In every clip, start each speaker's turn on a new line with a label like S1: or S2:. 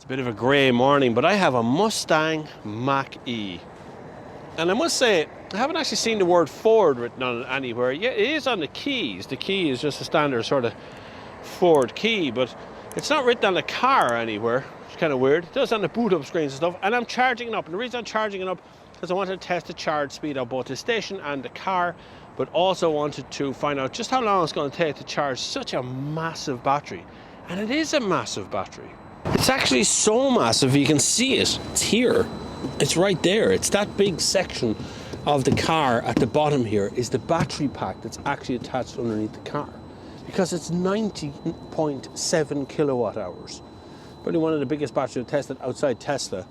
S1: It's a bit of a grey morning, but I have a Mustang Mach E. And I must say, I haven't actually seen the word Ford written on it anywhere. Yeah, it is on the keys. The key is just a standard sort of Ford key, but it's not written on the car anywhere. It's kind of weird. It does on the boot up screens and stuff. And I'm charging it up. And the reason I'm charging it up is because I wanted to test the charge speed of both the station and the car, but also wanted to find out just how long it's going to take to charge such a massive battery. And it is a massive battery. It's actually so massive, you can see it. It's here. It's right there. It's that big section of the car at the bottom here is the battery pack that's actually attached underneath the car. Because it's 90.7 kilowatt hours. Probably one of the biggest batteries I've tested outside Tesla.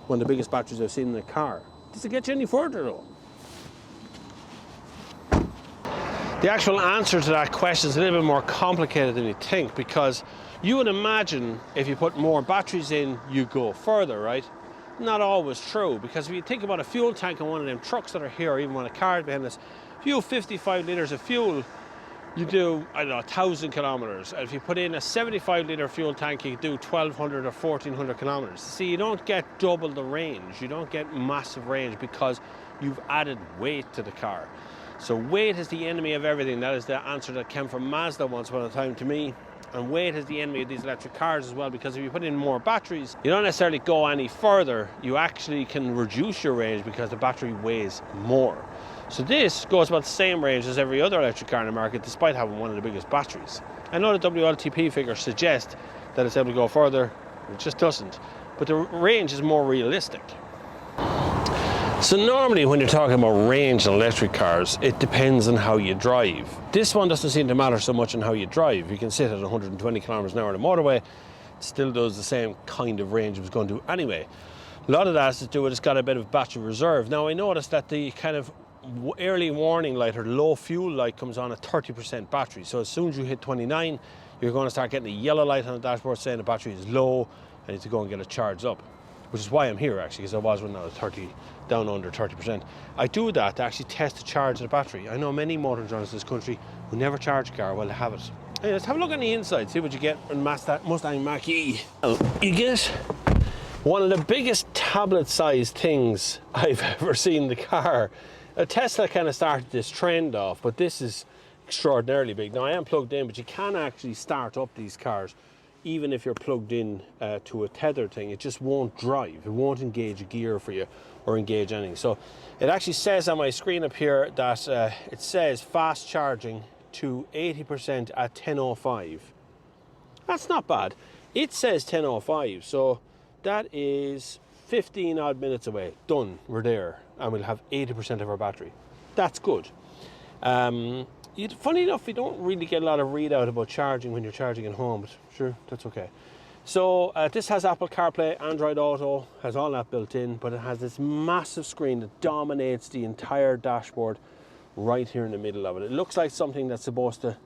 S1: One of the biggest batteries I've seen in a car. Does it get you any further though? The actual answer to that question is a little bit more complicated than you think, because you would imagine if you put more batteries in, you go further, right? Not always true, because if you think about a fuel tank on one of them trucks that are here, or even one of the cars behind us, if you have 55 litres of fuel, you do, I don't know, 1,000 kilometres. And if you put in a 75 litre fuel tank, you do 1,200 or 1,400 kilometres. See, you don't get double the range. You don't get massive range because you've added weight to the car. So weight is the enemy of everything. That is the answer that came from Mazda once upon a time to me. And weight is the enemy of these electric cars as well, because if you put in more batteries, you don't necessarily go any further. You actually can reduce your range because the battery weighs more. So this goes about the same range as every other electric car in the market, despite having one of the biggest batteries. I know the WLTP figures suggest that it's able to go further. It just doesn't. But the range is more realistic. So normally when you're talking about range in electric cars, it depends on how you drive. This one doesn't seem to matter so much on how you drive. You can sit at 120 kilometers an hour on the motorway, it still does the same kind of range it was going to do anyway. A lot of that has to do with it's got a bit of battery reserve. Now I noticed that the kind of early warning light or low fuel light comes on at 30% battery. So as soon as you hit 29, you're going to start getting a yellow light on the dashboard saying the battery is low. I need to go and get it charged up. Which is why I'm here actually, because I was running out of down under 30%. I do that to actually test the charge of the battery. I know many motor journalists in this country who never charge a car while they have it. Hey, let's have a look on the inside, see what you get in Mustang Mach E. You get one of the biggest tablet-sized things I've ever seen in the car. Tesla kind of started this trend off, but this is extraordinarily big. Now I am plugged in, but you can actually start up these cars even if you're plugged in to a tether thing. It just won't drive. It won't engage a gear for you or engage anything. So it actually says on my screen up here that it says fast charging to 80% at 10:05. That's not bad. It says 10:05, so that is 15 odd minutes away. Done, we're there, and we'll have 80% of our battery. That's good. Funny enough, you don't really get a lot of readout about charging when you're charging at home, but sure, that's okay. So this has Apple CarPlay, Android Auto, has all that built in, but it has this massive screen that dominates the entire dashboard right here in the middle of it. It looks like something that's supposed to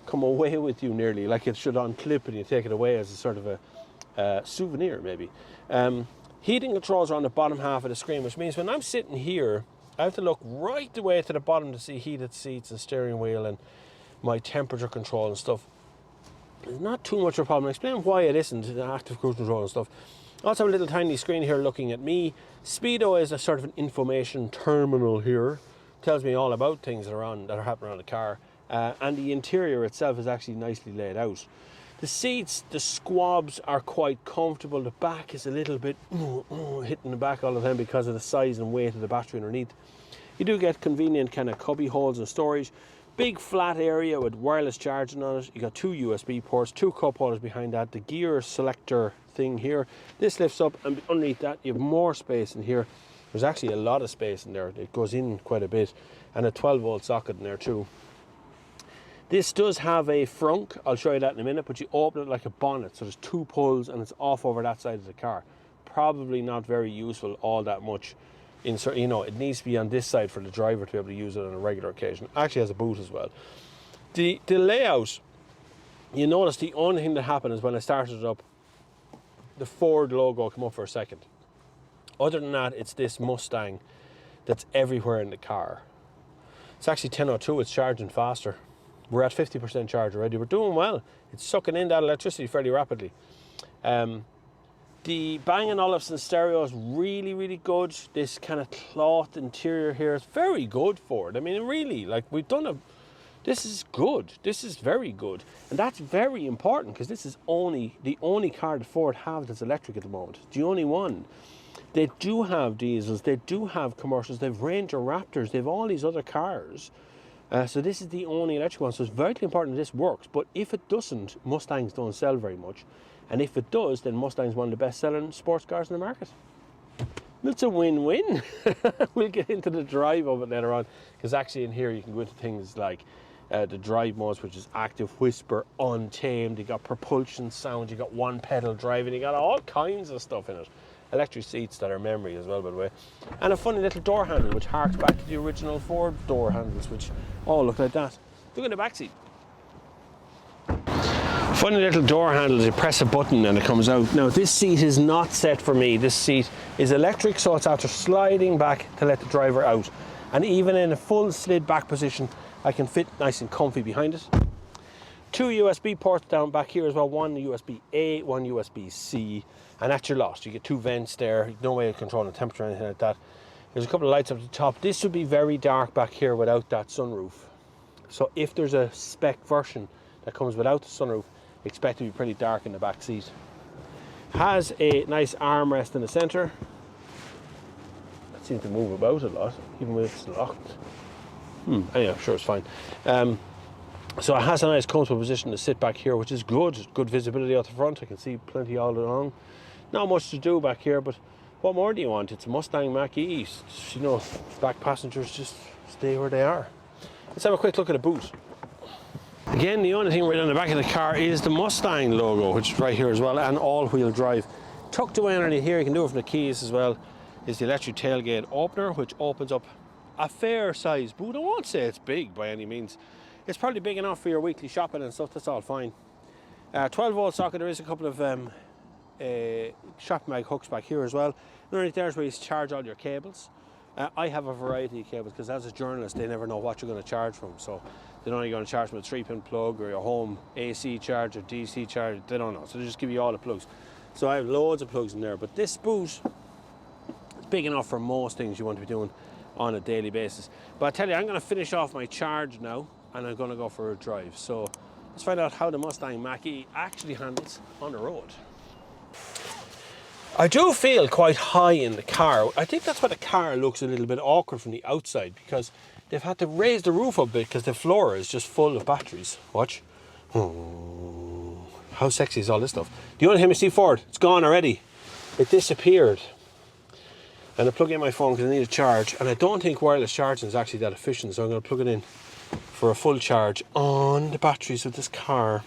S1: come away with you nearly, like it should unclip and you take it away as a sort of a souvenir maybe. Heating controls are on the bottom half of the screen, which means when I'm sitting here, I have to look right the way to the bottom to see heated seats and steering wheel and my temperature control and stuff. It's not too much of a problem. I'll explain why it isn't, the active cruise control and stuff. I also have a little tiny screen here looking at me. Speedo is a sort of an information terminal here. Tells me all about things that are happening on the car. And the interior itself is actually nicely laid out. The seats, the squabs are quite comfortable. The back is a little bit hitting the back all the time because of the size and weight of the battery underneath. You do get convenient kind of cubby holes and storage. Big flat area with wireless charging on it. You got 2 USB ports, 2 cup holders behind that. The gear selector thing here. This lifts up, and underneath that you have more space in here. There's actually a lot of space in there. It goes in quite a bit. And a 12-volt socket in there too. This does have a frunk, I'll show you that in a minute, but you open it like a bonnet, so there's 2 pulls and it's off over that side of the car. Probably not very useful all that much. It needs to be on this side for the driver to be able to use it on a regular occasion. It actually has a boot as well. The layout, you notice the only thing that happened is when I started it up, the Ford logo came up for a second. Other than that, it's this Mustang that's everywhere in the car. It's actually 10:02, it's charging faster. We're at 50% charge already. We're doing well. It's sucking in that electricity fairly rapidly. The Bang & Olufsen stereo is really, really good. This kind of cloth interior here is very good for it. I mean, really, like this is good. This is very good. And that's very important because this is the only car that Ford have that's electric at the moment. The only one. They do have diesels, they do have commercials, they've Ranger Raptors, they've all these other cars. So this is the only electric one. So it's very important that this works. But if it doesn't, Mustangs don't sell very much. And if it does, then Mustang's one of the best-selling sports cars in the market. It's a win-win. We'll get into the drive of it later on, because actually in here you can go into things like the drive modes, which is active, whisper, untamed. You got propulsion sound, you got one pedal driving, you got all kinds of stuff in it. Electric seats that are memory as well, by the way. And a funny little door handle, which harks back to the original Ford door handles, which all look like that. Look at the back seat. Funny little door handles, you press a button and it comes out. Now this seat is not set for me. This seat is electric, so it's after sliding back to let the driver out. And even in a full slid back position, I can fit nice and comfy behind it. 2 USB ports down back here as well, one USB-A, one USB-C, and that's your lot. You get 2 vents there, no way of controlling the temperature or anything like that. There's a couple of lights up the top. This would be very dark back here without that sunroof. So if there's a spec version that comes without the sunroof, expect it to be pretty dark in the back seat. Has a nice armrest in the center. That seems to move about a lot, even when it's locked. Anyway, I'm sure it's fine. So it has a nice comfortable position to sit back here, which is good. Good visibility out the front. I can see plenty all along. Not much to do back here, but what more do you want? It's a Mustang Mach E. You know, back passengers just stay where they are. Let's have a quick look at the boot. Again, the only thing right on the back of the car is the Mustang logo, which is right here as well, and all-wheel drive. Tucked away underneath here, you can do it from the keys as well, is the electric tailgate opener, which opens up a fair size boot. I won't say it's big by any means. It's probably big enough for your weekly shopping and stuff, that's all fine. 12-volt socket, there is a couple of shopping bag hooks back here as well. Underneath there is where you charge all your cables. I have a variety of cables because as a journalist they never know what you're going to charge from, so they don't know you're going to charge from a 3-pin plug or your home AC charger, DC charger, they don't know, so they just give you all the plugs. So I have loads of plugs in there, but this boot is big enough for most things you want to be doing on a daily basis. But I tell you, I'm going to finish off my charge now and I'm going to go for a drive. So let's find out how the Mustang Mach E actually handles on the road. I do feel quite high in the car. I think that's why the car looks a little bit awkward from the outside, because they've had to raise the roof up a bit because the floor is just full of batteries. Watch. Oh, how sexy is all this stuff? Do you want to hear me see Ford? It's gone already. It disappeared. And I plug in my phone because I need a charge, and I don't think wireless charging is actually that efficient, so I'm going to plug it in for a full charge on the batteries of this car.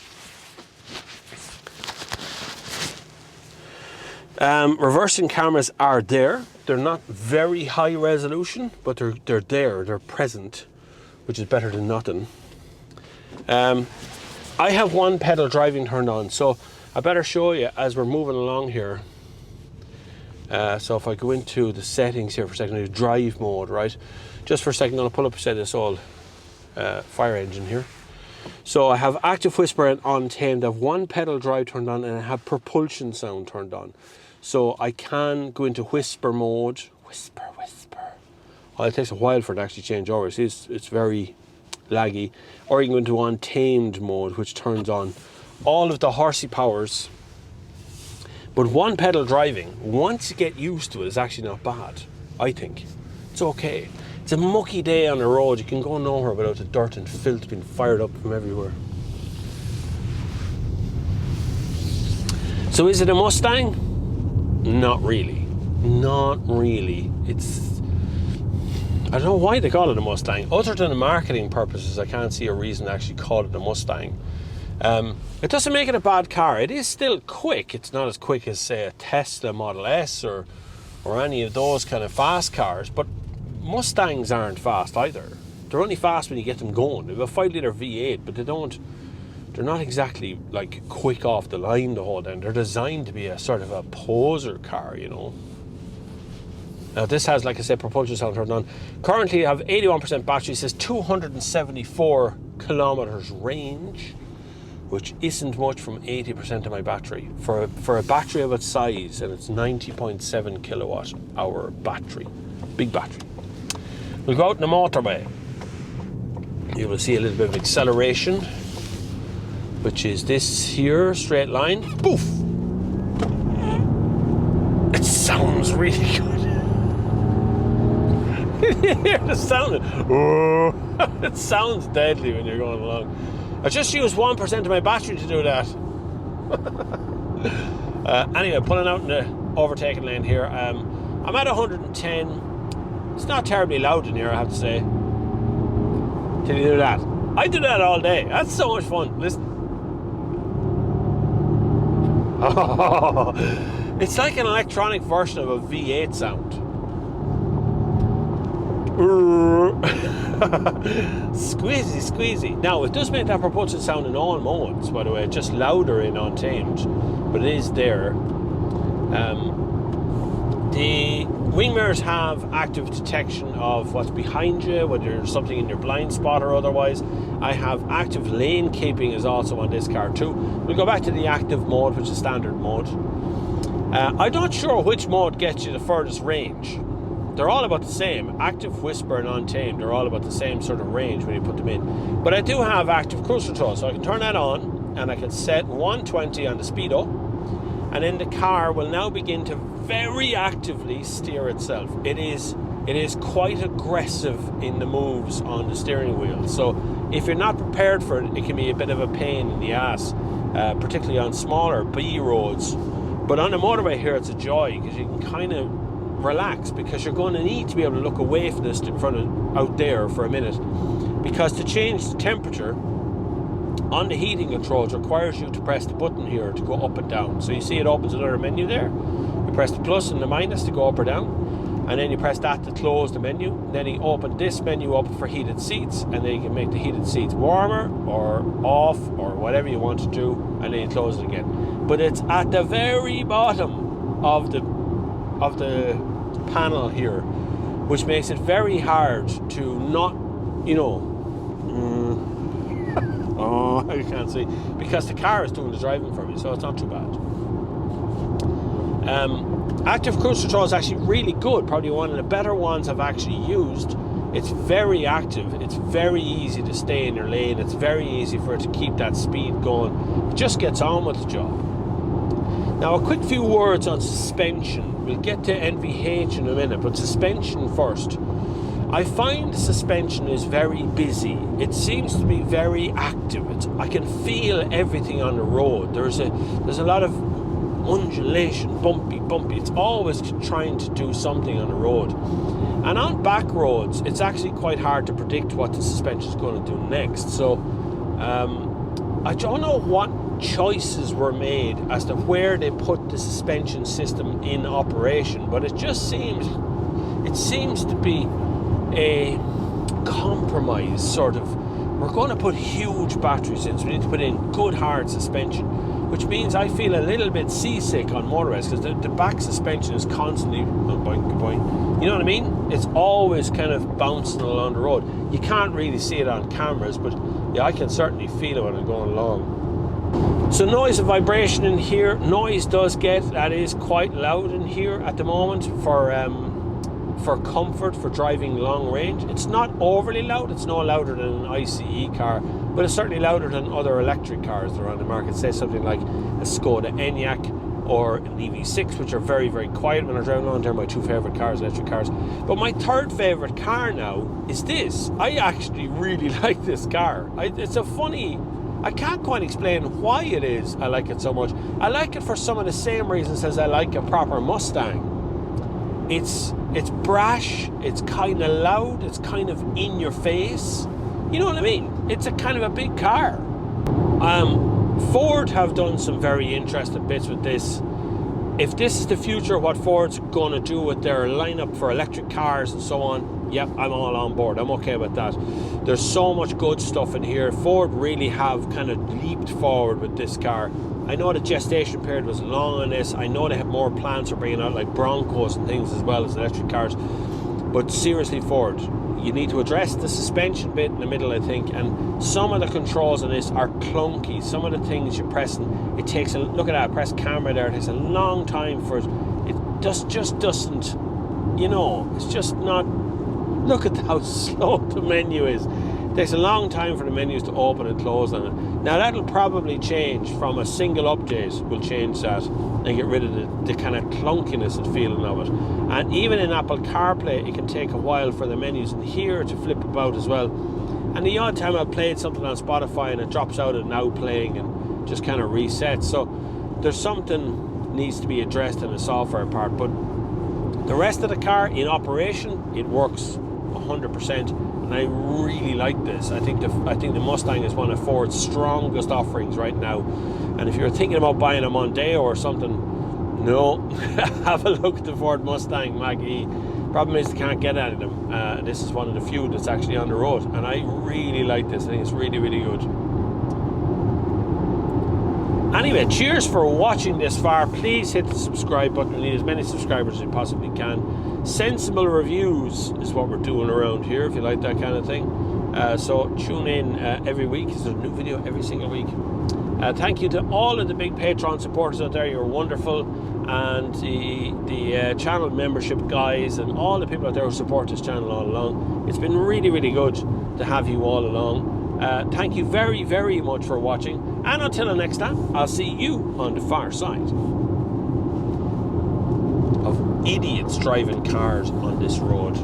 S1: Reversing cameras are there. They're not very high resolution, but they're there, they're present, which is better than nothing. I have one pedal driving turned on, so I better show you as we're moving along here. So if I go into the settings here for a second, the drive mode, right? Just for a second, I'm gonna pull up say this old fire engine here. So I have active whisper and untamed. I have one pedal drive turned on, and I have propulsion sound turned on. So I can go into whisper mode. Whisper. Oh, it takes a while for it to actually change over. See, it's very laggy. Or you can go into untamed mode, which turns on all of the horsey powers. But one pedal driving, once you get used to it, is actually not bad, I think. It's okay. It's a mucky day on the road. You can go nowhere without the dirt and filth being fired up from everywhere. So is it a Mustang? Not really. Not really. I don't know why they call it a Mustang. Other than the marketing purposes, I can't see a reason to actually call it a Mustang. It doesn't make it a bad car. It is still quick. It's not as quick as, say, a Tesla Model S or any of those kind of fast cars, but Mustangs aren't fast either. They're only fast when you get them going. They have a 5-litre V8, but they're not exactly like quick off the line the whole time. They're designed to be a sort of a poser car, you know. Now this has, like I said, propulsion sound turned on. Currently I have 81% battery. It says 274 kilometers range. which isn't much from 80% of my battery. For a battery of its size, and it's 90.7 kilowatt hour battery. Big battery. We'll go out on the motorway. You will see a little bit of acceleration, which is this here, straight line. Poof! It sounds really good. You hear the sound? Oh, it sounds deadly when you're going along. I just used 1% of my battery to do that. Anyway, pulling out in the overtaking lane here. I'm at 110. It's not terribly loud in here, I have to say. Can you do that? I do that all day. That's so much fun. Listen. Oh, it's like an electronic version of a V8 sound. Squeezy, squeezy. Now, it does make that propulsion sound in all modes, by the way, just louder in Untamed, but it is there. The wing mirrors have active detection of what's behind you, whether there's something in your blind spot or otherwise. I have active lane keeping is also on this car too. We'll go back to the active mode, which is standard mode. I'm not sure which mode gets you the furthest range. They're all about the same. Active, Whisper and Untamed, they're all about the same sort of range when you put them in. But I do have active cruise control, so I can turn that on and I can set 120 on the speedo, and then the car will now begin to very actively steer itself. It is quite aggressive in the moves on the steering wheel. So if you're not prepared for it, it can be a bit of a pain in the ass, particularly on smaller B roads. But on the motorway here, it's a joy because you can kind of relax, because you're going to need to be able to look away from this in front of out there for a minute, because to change the temperature on the heating controls requires you to press the button here to go up and down. So you see it opens another menu there. You press the plus and the minus to go up or down, and then you press that to close the menu. Then you open this menu up for heated seats, and then you can make the heated seats warmer or off or whatever you want to do, and then you close it again. But it's at the very bottom of the panel here, which makes it very hard to not, you know, oh, I can't see, because the car is doing the driving for me, so it's not too bad. Active cruise control is actually really good, probably one of the better ones I've actually used. It's very active, it's very easy to stay in your lane, it's very easy for it to keep that speed going. It just gets on with the job. Now, a quick few words on suspension. We'll get to NVH in a minute, but suspension first. I find the suspension is very busy. It seems to be very active. I can feel everything on the road. There's a lot of undulation, bumpy. It's always trying to do something on the road. And on back roads, it's actually quite hard to predict what the suspension is going to do next. So I don't know what choices were made as to where they put the suspension system in operation, but it just seems to be a compromise sort of. We're going to put huge batteries in, so we need to put in good hard suspension, which means I feel a little bit seasick on motorways because the back suspension is constantly boing, boing. You know what I mean? It's always kind of bouncing along the road. You can't really see it on cameras, but yeah, I can certainly feel it when I'm going along. So noise and vibration in here. Noise that is quite loud in here at the moment for comfort, for driving long range. It's not overly loud. It's no louder than an ICE car, but it's certainly louder than other electric cars that are on the market. Say something like a Skoda Enyaq or an EV6, which are very, very quiet when I'm driving along. They're my two favourite cars, electric cars. But my third favourite car now is this. I actually really like this car. It's a funny... I can't quite explain why it is I like it so much. I like it for some of the same reasons as I like a proper Mustang. It's brash, it's kind of loud, it's kind of in your face. You know what I mean? It's a kind of a big car. Ford have done some very interesting bits with this. If this is the future, what Ford's going to do with their lineup for electric cars and so on, yep, I'm all on board. I'm okay with that. There's so much good stuff in here. Ford really have kind of leaped forward with this car. I know the gestation period was long on this. I know they have more plans for bringing out like Broncos and things as well as electric cars. But seriously, Ford, you need to address the suspension bit in the middle, I think, and some of the controls on this are clunky. Some of the things you're pressing, it takes a look at that, press camera there, it takes a long time for it. It just doesn't, you know, it's just not. Look at how slow the menu is. It takes a long time for the menus to open and close on it. Now that'll probably change from a single update. We'll change that and get rid of the kind of clunkiness and feeling of it. And even in Apple CarPlay, it can take a while for the menus in here to flip about as well. And the odd time I've played something on Spotify and it drops out of now playing and just kind of resets. So there's something needs to be addressed in the software part. But the rest of the car in operation, it works 100%. And I really like this. I think the Mustang is one of Ford's strongest offerings right now. And if you're thinking about buying a Mondeo or something, no, have a look at the Ford Mustang Mach E. Problem is, you can't get any of them. This is one of the few that's actually on the road, and I really like this. I think it's really, really good. Anyway, cheers for watching this far. Please hit the subscribe button. We need as many subscribers as we possibly can. Sensible reviews is what we're doing around here, if you like that kind of thing. So tune in every week. There's a new video every single week. Thank you to all of the big Patreon supporters out there. You're wonderful. And the channel membership guys and all the people out there who support this channel all along. It's been really, really good to have you all along. Thank you very, very much for watching. And until the next time, I'll see you on the far side of idiots driving cars on this road.